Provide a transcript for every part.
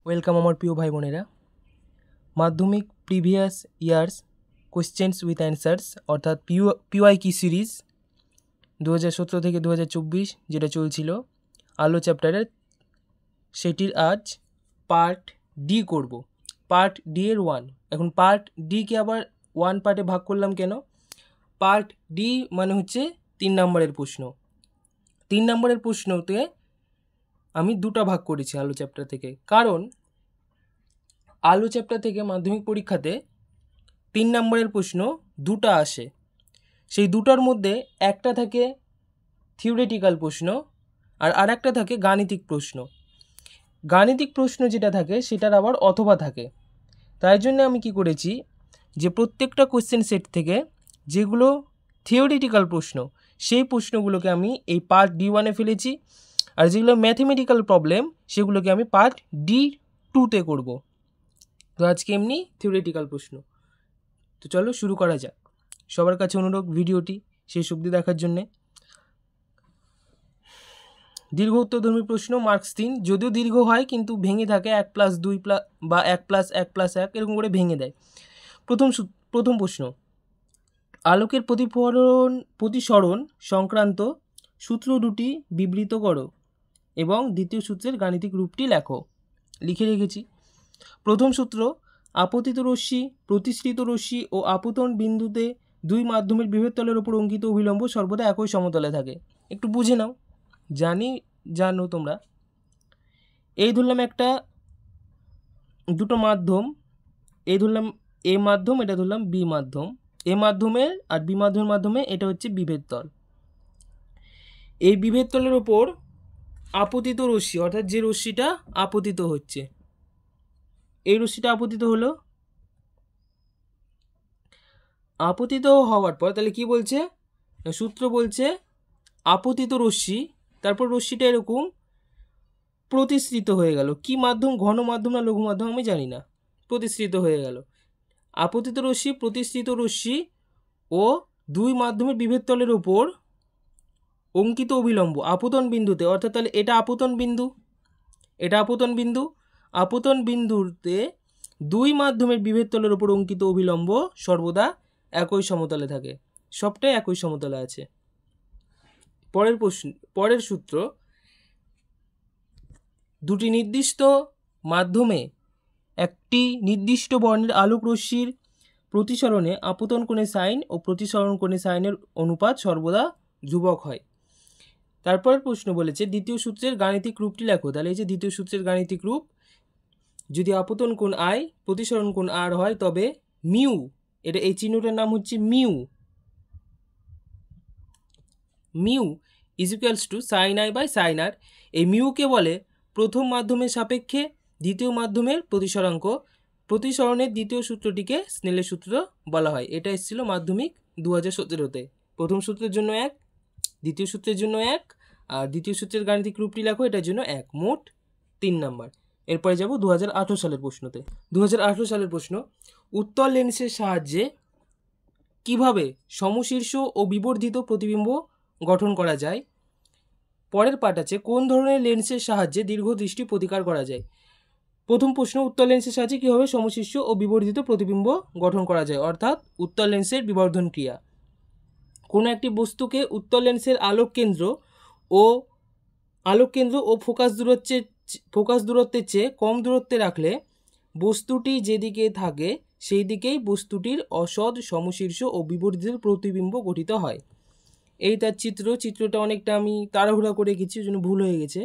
Welcome আমার প্রিয় ভাই বোনেরা। মাধ্যমিক previous years questions with answers অর্থাৎ পিওয়াইকিউ সিরিজ 2017 থেকে 2024 যেটা চলছিল আলো চ্যাপ্টারের, সেটির আজ পার্ট ডি করব। পার্ট ডি এর 1। এখন পার্ট ডিকে আবার 1 পার্টে ভাগ করলাম কেন? পার্ট ডি মানে হচ্ছে 3 নম্বরের প্রশ্ন। 3 নম্বরের প্রশ্নতে আমি 2টা ভাগ করেছি আলো চ্যাপ্টার থেকে, কারণ আলো চ্যাপ্টার থেকে মাধ্যমিক পরীক্ষাতে 3 নম্বরের প্রশ্ন 2টা আসে। সেই 2টার মধ্যে একটা থাকে থিওরিটিক্যাল প্রশ্ন আর আরেকটা থাকে গাণিতিক প্রশ্ন। গাণিতিক প্রশ্ন যেটা থাকে সেটার আবার অথবা থাকে। তাই জন্য আমি কি করেছি, যে প্রত্যেকটা কোয়েশ্চেন সেট থেকে যেগুলো থিওরিটিক্যাল প্রশ্ন সেই প্রশ্নগুলোকে আমি এই পার্ট D1-এ ফেলেছি, আর যেগুলো ম্যাথমেটিক্যাল প্রবলেম সেগুলোকে আমি পার্ট D2-তে করব। তো আজকে এমনি থিওরিটিক্যাল প্রশ্ন। তো চলো শুরু করা যাক। সবার কাছে অনুরোধ ভিডিওটি শেষ অবধি দেখার জন্যে। দীর্ঘ উত্তরধর্মী প্রশ্ন, মার্কস 3। যদিও দীর্ঘ হয় কিন্তু ভেঙে থাকে 1+2 বা 1+1+1 এরকম করে ভেঙে দেয়। প্রথম প্রশ্ন, আলোকের প্রতিসরণ সংক্রান্ত সূত্র দুটি বিবৃত করো এবং দ্বিতীয় সূত্রের গাণিতিক রূপটি লেখো। লিখে রেখেছি। প্রথম সূত্র, আপতিত রশ্মি, প্রতিসৃত রশ্মি ও আপতন বিন্দুতে দুই মাধ্যমের বিভেদ তলের উপর অঙ্কিত অভিলম্ব সর্বদা একই সমতলে থাকে। একটু বুঝে নাও, জানো তোমরা। এই ধরলাম দুটো মাধ্যম, এই ধরলাম এ মাধ্যম, এটা ধরলাম বি মাধ্যম। এ মাধ্যমের আর বি মাধ্যমের মাধ্যমে এটা হচ্ছে বিভেদ তল। এই বিভেদ তলের ওপর আপতিত রশ্মি, অর্থাৎ যে রশ্মিটা আপতিত হচ্ছে, এই রশ্মিটা আপতিত হলো। আপতিত হওয়ার পর তাহলে কি বলছে, সূত্র বলছে আপতিত রশ্মি, তারপর রশ্মিটা এরকম প্রতিসৃত হয়ে গেল। কি মাধ্যম, ঘন মাধ্যম না লঘু মাধ্যম আমি জানি না, প্রতিসৃত হয়ে গেল। আপতিত রশ্মি, প্রতিসৃত রশ্মি ও দুই মাধ্যমের বিভেদ তলের ওপর অঙ্কিত অভিলম্ব আপতন বিন্দুতে, অর্থাৎ তাহলে এটা আপতন বিন্দু, এটা আপতন বিন্দু। আপতন বিন্দুতে দুই মাধ্যমের বিভেদ তলের ওপর অঙ্কিত অভিলম্ব সর্বদা একই সমতলে থাকে, সবটাই একই সমতলে আছে। পরের সূত্র, দুটি নির্দিষ্ট মাধ্যমে একটি নির্দিষ্ট বর্ণের আলোক রশ্মির প্রতিসরণে আপতন কোণের সাইন ও প্রতিসরণ কোণের সাইনের অনুপাত সর্বদা ধ্রুবক হয়। তারপরের প্রশ্ন বলেছে দ্বিতীয় সূত্রের গাণিতিক রূপটি লেখো। তাহলে এই যে দ্বিতীয় সূত্রের গাণিতিক রূপ, যদি আপতন কোণ I প্রতিসরণ কোণ R হয় তবে মিউ, এটা এই চিহ্নটার নাম হচ্ছে mu, mu is equals to sign I by sign R। এই মিউকে বলে প্রথম মাধ্যমের সাপেক্ষে দ্বিতীয় মাধ্যমের প্রতিসরাঙ্ক। প্রতিসরণের দ্বিতীয় সূত্রটিকে স্নেলের সূত্র বলা হয়। এটা এসেছিল মাধ্যমিক 2017-তে। প্রথম সূত্রের জন্য 1, দ্বিতীয় সূত্রের জন্য 1, আর দ্বিতীয় সূত্রের গাণিতিক রূপটি লেখো, এটার জন্য 1, মোট 3 নাম্বার। এরপরে যাব 2018 সালের প্রশ্নতে। 2018 সালের প্রশ্ন, উত্তল লেন্সের সাহায্যে কিভাবে সমশীর্ষ ও বিবর্ধিত প্রতিবিম্ব গঠন করা যায়। পরের পার্ট আছে, কোন ধরনের লেন্সের সাহায্যে দীর্ঘদৃষ্টি প্রতিকার করা যায়। প্রথম প্রশ্ন, উত্তল লেন্সের সাহায্যে কীভাবে সমশীর্ষ ও বিবর্ধিত প্রতিবিম্ব গঠন করা যায়, অর্থাৎ উত্তল লেন্সের বিবর্ধন ক্রিয়া। কোনো একটি বস্তুকে উত্তল লেন্সের আলোক কেন্দ্র ও ফোকাস দূরত্বের চেয়ে কম দূরত্বে রাখলে বস্তুটি যেদিকে থাকে সেই দিকেই বস্তুটির অসৎ সমশীর্ষ ও বিবর্ধিত প্রতিবিম্ব গঠিত হয়। এই তার চিত্রটা অনেকটা আমি তাড়াহুড়া করে গেছি, ওই জন্য ভুল হয়ে গেছে।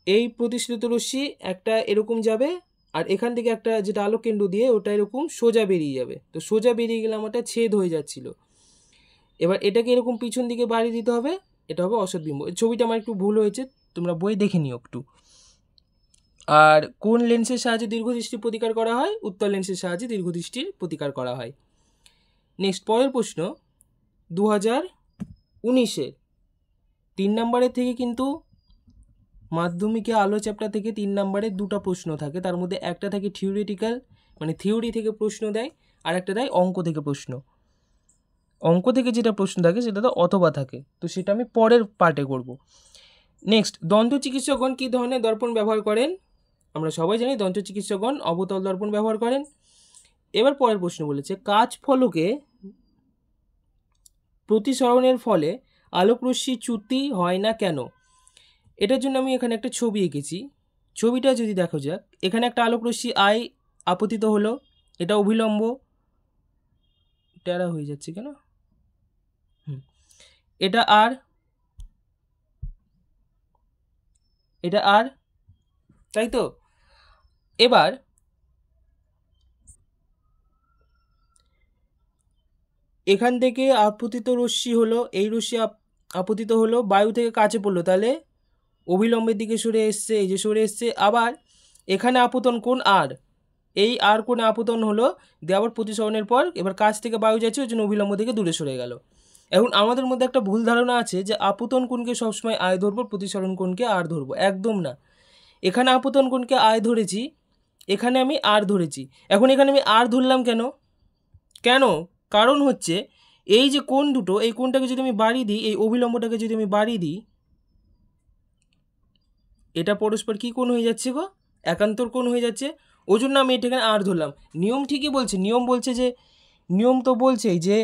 এই প্রতিসৃত রশ্মি একটা এরকম যাবে, আর এখান থেকে একটা যেটা আলোক কেন্দ্র দিয়ে ওটা এরকম সোজা বেরিয়ে যাবে। তো সোজা বেরিয়ে গেলে আমারটা ছেদ হয়ে যাচ্ছিল। এবার এটাকে এরকম পিছন দিকে বাড়িয়ে দিতে হবে, এটা হবে অসৎ বিম্ব। এই ছবিটা আমার একটু ভুল হয়েছে, তোমরা বই দেখে নিও একটু। আর কোন লেন্সের সাহায্যে দীর্ঘদৃষ্টির প্রতিকার করা হয়, উত্তল লেন্সের সাহায্যে দীর্ঘদৃষ্টির প্রতিকার করা হয়। নেক্সট, পরের প্রশ্ন 2019-এর 3 নম্বরের থেকে কিন্তু মাধ্যমিকে আলো চ্যাপ্টার থেকে 3 নম্বরের 2টা প্রশ্ন থাকে। তার মধ্যে একটা থাকে থিওরিটিক্যাল, মানে থিওরি থেকে প্রশ্ন দেয়, আর একটা দেয় অঙ্ক থেকে প্রশ্ন। অঙ্ক থেকে যেটা প্রশ্ন থাকে সেটা তো অথবা থাকে, তো সেটা আমি পরের পার্টে করব। নেক্সট, দন্ত চিকিৎসকগণ কী ধরনের দর্পণ ব্যবহার করেন, আমরা সবাই জানি দন্ত চিকিৎসকগণ অবতল দর্পণ ব্যবহার করেন। এবার পরের প্রশ্ন বলেছে, কাচ ফলকে প্রতিসরণের ফলে আলোকরশ্মি চ্যুতি হয় না কেন? এটার জন্য আমি এখানে একটা ছবি এঁকেছি। ছবিটা যদি দেখো যাক, এখানে একটা আলোকরশ্মি আই আপতিত হলো, এটা অভিলম্ব, টেরা হয়ে যাচ্ছে কেন, এটা আর, এটা আর, তাই তো। এবার এখান থেকে আপতিত রশ্মি হলো, এই রশ্মি আপতিত হলো, বায়ু থেকে কাছে পড়লো, তাহলে অভিলম্বের দিকে সরে এসছে, এই যে সরে এসছে। আবার এখানে আপতন কোণ আর, এই আর কোণে আপতন হলো, দিয়ে আবার প্রতিসরণের পর এবার কাছ থেকে বায়ু যাচ্ছে, ওই জন্য অভিলম্ব থেকে দূরে সরে গেল। এখন আমাদের মধ্যে একটা ভুল ধারণা আছে যে আপতন কোণকে সবসময় আয় ধরবো, প্রতিসরণ কোণকে আর ধরবো। একদম না। এখানে আপতন কোণকে আয় ধরেছি, এখানে আমি আর ধরেছি। এখন এখানে আমি আর ধরলাম কেন? কারণ হচ্ছে এই যে কোণ দুটো, এই কোণটাকে যদি আমি বাড়িয়ে দিই, এই অভিলম্বটাকে যদি আমি বাড়িয়ে দিই, এটা পরস্পর কি কোণ হয়ে যাচ্ছে গো? একান্তর কোণ হয়ে যাচ্ছে। ওই জন্য আমি এটাকে আর ধরলাম। নিয়ম ঠিকই বলছে, নিয়ম বলছে যে, নিয়ম তো বলছেই যে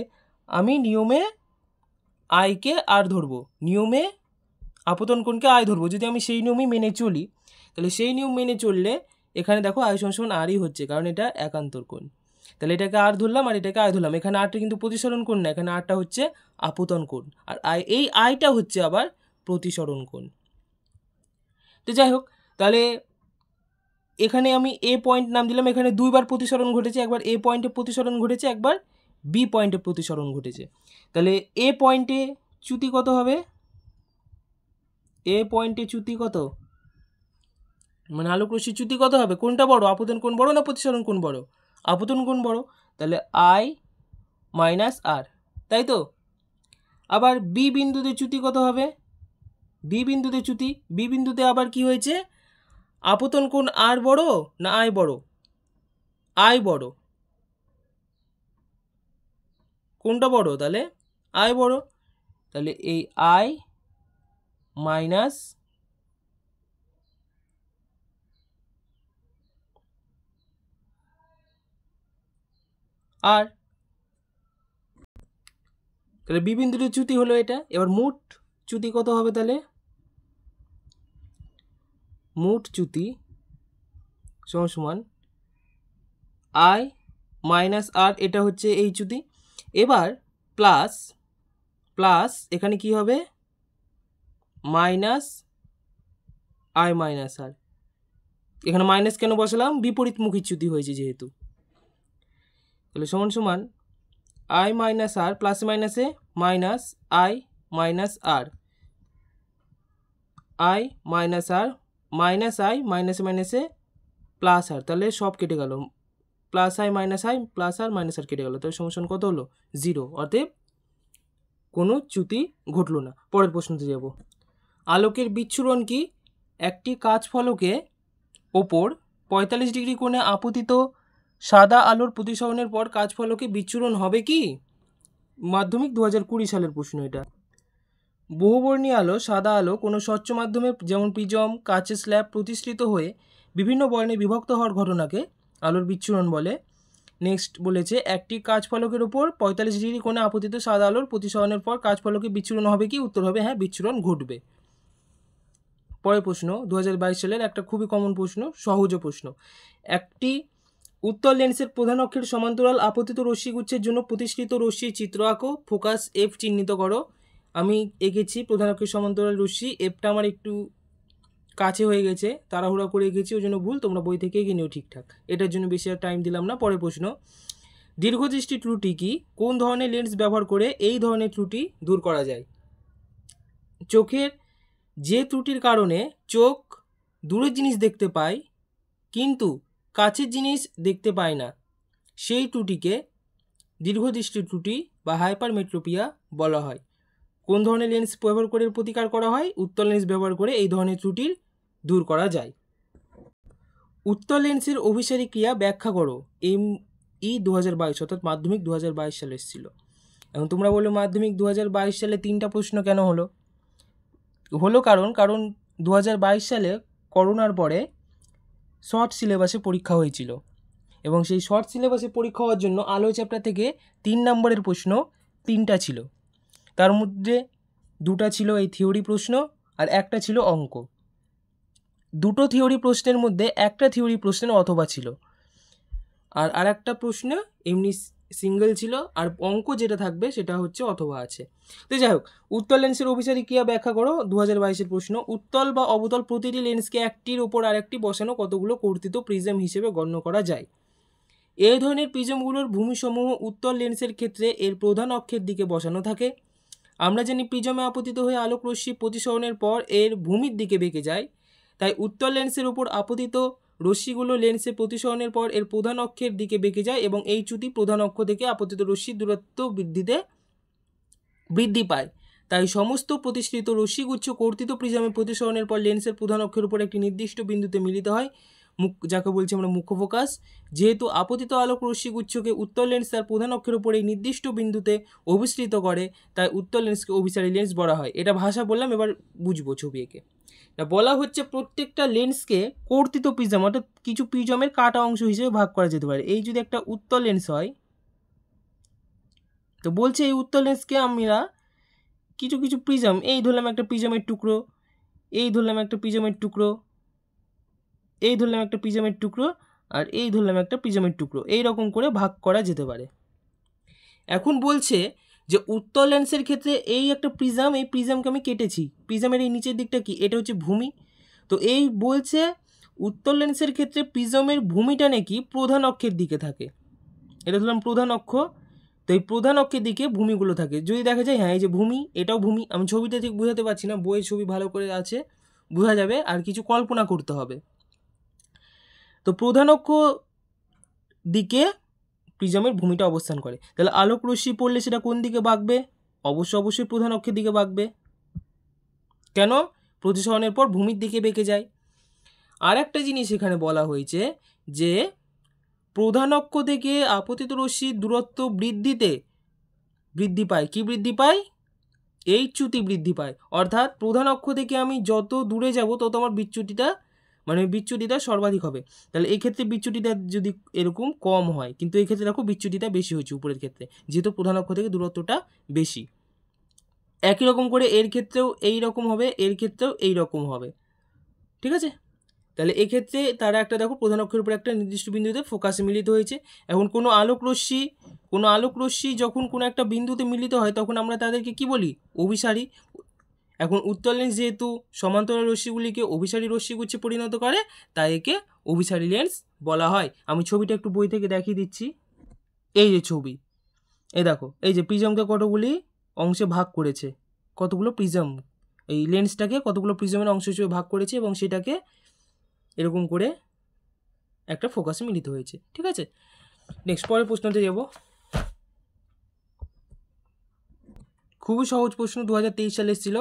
আমি নিয়মে আয়কে আর ধরবো, নিয়মে আপতন কোণকে আয় ধরবো। যদি আমি সেই নিয়মই মেনে চলি, তাহলে সেই নিয়ম মেনে চললে এখানে দেখো আয় সমান আরই হচ্ছে, কারণ এটা একান্তর কোণ। তাহলে এটাকে আর ধরলাম আর এটাকে আয় ধরলাম। এখানে আরটা কিন্তু প্রতিসরণ কোণ না, এখানে আরটা হচ্ছে আপতন কোণ, আর এই আয়টা হচ্ছে আবার প্রতিসরণ কোণ। তো যাই হোক, তাহলে এখানে আমি এ পয়েন্ট নাম দিলাম, এখানে দুইবার প্রতিসরণ ঘটেছে, একবার এ পয়েন্টে প্রতিসরণ ঘটেছে, একবার বি পয়েন্টে প্রতিসরণ ঘটেছে। তাহলে এ পয়েন্টে চ্যুতি কত হবে? এ পয়েন্টে চ্যুতি কত, মানে আলোকরশ্মি চ্যুতি কত হবে? কোনটা বড়, আপতন কোণ বড় না প্রতিসরণ কোণ বড়? আপতন কোণ বড়। তাহলে আই মাইনাস আর, তাই তো। আবার বি বিন্দুতে চ্যুতি কত হবে? বি বিন্দুতে চ্যুতি, বি বিন্দুতে আবার কি হয়েছে? আপতন কোণ আর বড় না আই বড়? আই বড়। কোনটা বড়? তাহলে আই বড়। তাহলে এই আই মাইনাস আর, তাহলে বি বিন্দুতে চ্যুতি হলো এটা। এবার মোট চ্যুতি কত হবে? তাহলে মোট চ্যুতি সমান আই মাইনাস আর, এটা হচ্ছে এই চ্যুতি। এবার প্লাস প্লাস এখানে কি হবে? মাইনাস আই মাইনাস আর। এখানে মাইনাস কেন বসালাম? বিপরীতমুখী চ্যুতি হয়েছে যেহেতু। তাহলে সমান আই মাইনাস আর, প্লাস মাইনাসে minus I minus R, I minus R, minus I, মাইনাসে মাইনাসে প্লাস আর, তাহলে সব কেটে গেল, plus I minus R minus R কেটে গেল, তাহলে সমান কত হলো? 0। অতএব কোনো চ্যুতি ঘটলো না। পরের প্রশ্নতে যাব। আলোকের বিচ্ছুরণ কি? একটি কাচ ফলকে ওপর 45 ডিগ্রি কোণে আপতিত সাদা আলোর প্রতিসরণের পর কাচ ফলকে বিচ্ছুরণ হবে কি? মাধ্যমিক 2020 সালের প্রশ্ন এটা। বহুবর্ণী আলো, সাদা আলো কোনো স্বচ্ছ মাধ্যমে যেমন প্রিজম, কাচের স্ল্যাব প্রতিসৃত হয়ে বিভিন্ন বর্ণে বিভক্ত হওয়ার ঘটনাকে আলোর বিচ্ছুরণ বলে। নেক্সট বলেছে, একটি কাচ ফলকের উপর 45 ডিগ্রি কোণে আপতিত সাদা আলোর প্রতিসরণের পর কাচ ফলকে বিচ্ছুরণ হবে কি? উত্তর হবে হ্যাঁ, বিচ্ছুরণ ঘটবে। পরের প্রশ্ন 2022 সালের একটা খুবই কমন প্রশ্ন, সহজ প্রশ্ন। একটি উত্তল লেন্সের প্রধান অক্ষের সমান্তরাল আপতিত রশ্মিগুচ্ছের জন্য প্রতিসৃত রশ্মির চিত্র আঁকো। ফোকাস এফ চিহ্নিত করো। আমি এঁকেছি প্রধান অক্ষের সমান্তরাল রশ্মি, এফটা আমার একটু কাছে হয়ে গেছে, তাড়াহুড়া করে এঁকেছি, ওই জন্য ভুল, তোমরা বই থেকে এগিয়ে নিও ঠিকঠাক, এটার জন্য বেশি আর টাইম দিলাম না। পরের প্রশ্ন, দীর্ঘদৃষ্টি ত্রুটি কি? কোন ধরনের লেন্স ব্যবহার করে এই ধরনের ত্রুটি দূর করা যায়? চোখের যে ত্রুটির কারণে চোখ দূরের জিনিস দেখতে পায় কিন্তু কাছের জিনিস দেখতে পায় না, সেই ত্রুটিকে দীর্ঘদৃষ্টি ত্রুটি বা হাইপারমেট্রোপিয়া বলা হয়। কোন ধরনের লেন্স ব্যবহার করে প্রতিকার করা হয়? উত্তল লেন্স ব্যবহার করে এই ধরনের ত্রুটির দূর করা যায়। উত্তল লেন্সের অভিসারী ক্রিয়া ব্যাখ্যা করো। ME 2022, অর্থাৎ মাধ্যমিক 2022 সালে এসেছিল। এখন তোমরা বলো মাধ্যমিক 2022 সালে 3টা প্রশ্ন কেন হলো? কারণ 2022 সালে করোনার পরে শর্ট সিলেবাসে পরীক্ষা হয়েছিল এবং সেই শর্ট সিলেবাসে পরীক্ষা হওয়ার জন্য আলো চ্যাপ্টার থেকে 3 নম্বরের প্রশ্ন 3টা ছিল, তার মধ্যে 2টা ছিল এই থিওরি প্রশ্ন আর একটা ছিল অঙ্ক। 2টো থিওরি প্রশ্নের মধ্যে একটা থিওরি প্রশ্নের অথবা ছিল আর একটা প্রশ্ন এমনি সিঙ্গেল ছিল, আর অঙ্ক যেটা থাকবে সেটা হচ্ছে অথবা আছে। তো যাই হোক, উত্তল লেন্সের অভিসারী ক্রিয়া ব্যাখ্যা করো। 2022-এর প্রশ্ন। উত্তল বা অবতল প্রতিটি লেন্সকে একটির ওপর আরেকটি বসানো কতগুলো কর্তিত প্রিজম হিসেবে গণ্য করা যায়? এই ধরনের প্রিজমগুলোর ভূমিসমূহ উত্তল লেন্সের ক্ষেত্রে এর প্রধান অক্ষের দিকে বসানো থাকে। আমরা জানি প্রিজমে আপতিত হয়ে আলোক রশ্মি প্রতিসরণের পর এর ভূমির দিকে বেঁকে যায়, তাই উত্তল লেন্সের উপর আপতিত রশ্মিগুলো লেন্সে প্রতিসরণের পর এর প্রধান অক্ষের দিকে বেঁকে যায় এবং এই চ্যুতি প্রধান অক্ষ থেকে আপতিত রশ্মির দূরত্ব বৃদ্ধি পায়। তাই সমস্ত প্রতিষ্ঠিত রশ্মিগুচ্ছ কর্তিত প্রিজমে প্রতিসরণের পর লেন্সের প্রধান অক্ষের উপর একটি নির্দিষ্ট বিন্দুতে মিলিত হয়, যাকে বলছি আমরা মুখ্য ফোকাস। যেহেতু আপতিত আলোক রশ্মিগুচ্ছকে উত্তল লেন্স তার প্রধান অক্ষের উপর এই নির্দিষ্ট বিন্দুতে অভিসৃত করে, তাই উত্তল লেন্সকে অভিসারী লেন্স বলা হয়। এটা ভাষা বললাম, এবার বুঝবো ছবি এঁকে। বলা হচ্ছে প্রত্যেকটা লেন্সকে কর্তিত প্রিজম অর্থাৎ কিছু প্রিজমের কাটা অংশ হিসেবে ভাগ করা যেতে পারে। এই যদি একটা উত্তল লেন্স হয়, তো বলছে এই উত্তল লেন্সকে আমরা কিছু কিছু প্রিজম, এই ধরলাম একটা প্রিজমের টুকরো, এই ধরলাম একটা প্রিজমের টুকরো, এই ধরলাম একটা প্রিজমের টুকরো, আর এই ধরলাম একটা প্রিজমের টুকরো, এই রকম করে ভাগ করা যেতে পারে। এখন বলছে যে উত্তল লেন্সের ক্ষেত্রে এই একটা প্রিজম, এই প্রিজমকে আমি কেটেছি, প্রিজমের এই নিচের দিকটা কি, এটা হচ্ছে ভূমি। তো এই বলছে উত্তল লেন্সের ক্ষেত্রে প্রিজমের ভূমিটা নাকি প্রধান অক্ষের দিকে থাকে। এটা ধরলাম প্রধান অক্ষ, তো এই প্রধান অক্ষের দিকে ভূমিগুলো থাকে। যদি দেখা যায় হ্যাঁ এই যে ভূমি, এটাও ভূমি, আমি ছবিটা ঠিক বোঝাতে পারছি না, বইয়ের ছবি ভালো করে আছে, বোঝা যাবে, আর কিছু কল্পনা করতে হবে। তো প্রধান অক্ষ দিকে প্রিজমের ভূমিটা অবস্থান করে, তাহলে আলোক রশ্মি পড়লে সেটা কোন দিকে বাঁকবে? অবশ্যই প্রধান অক্ষের দিকে বাঁকবে। কেন? প্রতিসরণের পর ভূমির দিকে বেঁকে যায়। আর একটা জিনিস এখানে বলা হয়েছে যে প্রধান অক্ষ থেকে আপতিত রশ্মির দূরত্ব বৃদ্ধি পায়। কি বৃদ্ধি পায়? এই চ্যুতি বৃদ্ধি পায়। অর্থাৎ প্রধান অক্ষ থেকে আমি যত দূরে যাব তত আমার বিচ্যুতিটা সর্বাধিক হবে। তাহলে এই ক্ষেত্রে বিচ্যুতিটা যদি এরকম কম হয়, কিন্তু এই ক্ষেত্রে দেখো বিচ্যুতিটা বেশি হয়েছে উপরের ক্ষেত্রে, যেহেতু প্রধান অক্ষ থেকে দূরত্বটা বেশি। একই রকম করে এর ক্ষেত্রেও এই রকম হবে, এর ক্ষেত্রেও এই রকম হবে, ঠিক আছে? তাহলে এক্ষেত্রে তারা একটা দেখো প্রধান অক্ষের উপর একটা নির্দিষ্ট বিন্দুতে ফোকাসে মিলিত হয়েছে। এখন কোনো আলোক রশ্মি যখন কোনো একটা বিন্দুতে মিলিত হয় তখন আমরা তাদেরকে কি বলি? অভিসারী। এখন উত্তল লেন্স যেহেতু সমান্তরাল রশ্মিগুলিকে অভিসারী রশ্মিগুচ্ছে পরিণত করে, তাই একে অভিসারী লেন্স বলা হয়। আমি ছবিটা একটু বই থেকে দেখিয়ে দিচ্ছি। এই যে ছবি, এই দেখো, এই যে প্রিজমকে কতগুলি অংশে ভাগ করেছে, কতগুলো প্রিজম, এই লেন্সটাকে কতগুলো প্রিজমের অংশ হিসেবে ভাগ করেছে এবং সেটাকে এরকম করে একটা ফোকাসে মিলিত হয়েছে, ঠিক আছে? নেক্সট পরের প্রশ্নতে যাব। খুবই সহজ প্রশ্ন, 2023 সালে এসেছিল।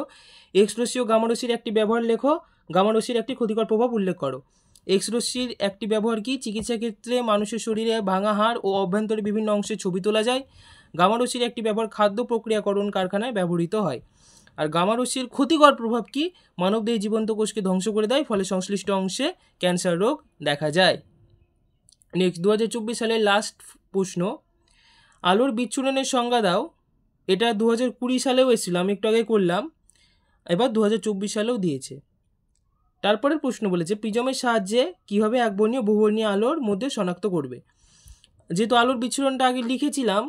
এক্স রশ্মি ও গামা রশ্মির একটি ব্যবহার লেখো, গামা রশ্মির একটি ক্ষতিকর প্রভাব উল্লেখ করো। এক্স রশ্মির একটি ব্যবহার কি? চিকিৎসা ক্ষেত্রে মানুষের শরীরে ভাঙা হাড় ও অভ্যন্তরে বিভিন্ন অংশে ছবি তোলা যায়। গামা রশ্মির একটি ব্যবহার খাদ্য প্রক্রিয়াকরণ কারখানায় ব্যবহৃত হয়। আর গামা রশ্মির ক্ষতিকর প্রভাব কি? মানবদেহে জীবন্ত কোষকে ধ্বংস করে দেয়, ফলে সংশ্লিষ্ট অংশে ক্যান্সার রোগ দেখা যায়। নেক্সট 2024 সালের লাস্ট প্রশ্ন, আলোর বিচ্ছুরণের সংজ্ঞা দাও। এটা 2020 সালেও এসেছিল, আমি একটু আগে করলাম, এবার 2024 সালেও দিয়েছে। তারপরের প্রশ্ন বলেছে প্রিজমের সাহায্যে কীভাবে একবর্ণীয় বহুবর্ণীয় আলোর মধ্যে শনাক্ত করবে। যেহেতু আলোর বিচ্ছুরণটা আগে লিখেছিলাম,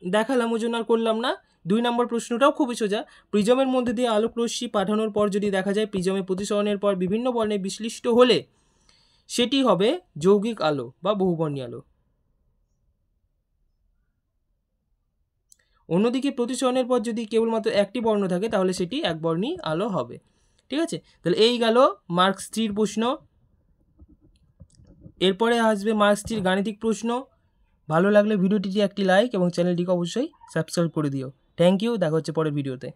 দেখালাম, ওই জন্য আর করলাম না। 2 নম্বর প্রশ্নটাও খুবই সোজা। প্রিজমের মধ্যে দিয়ে আলোক রশ্মি পাঠানোর পর যদি দেখা যায় প্রিজমে প্রতিসরণের পর বিভিন্ন বর্ণে বিশ্লিষ্ট হলে সেটি হবে যৌগিক আলো বা বহুবর্ণীয় আলো। অন্যদিকে প্রতিসরণের পর যদি কেবলমাত্র একটি বর্ণ থাকে তাহলে সেটি একবর্ণী আলো হবে, ঠিক আছে? তাহলে এই গেল মার্কস 3 প্রশ্ন। এরপরে আসবে মার্কস 3 গাণিতিক প্রশ্ন। ভালো লাগলে ভিডিওটিতে একটি লাইক এবং চ্যানেলটিকে অবশ্যই সাবস্ক্রাইব করে দিও। থ্যাংক ইউ, দেখা হচ্ছে পরের ভিডিওতে।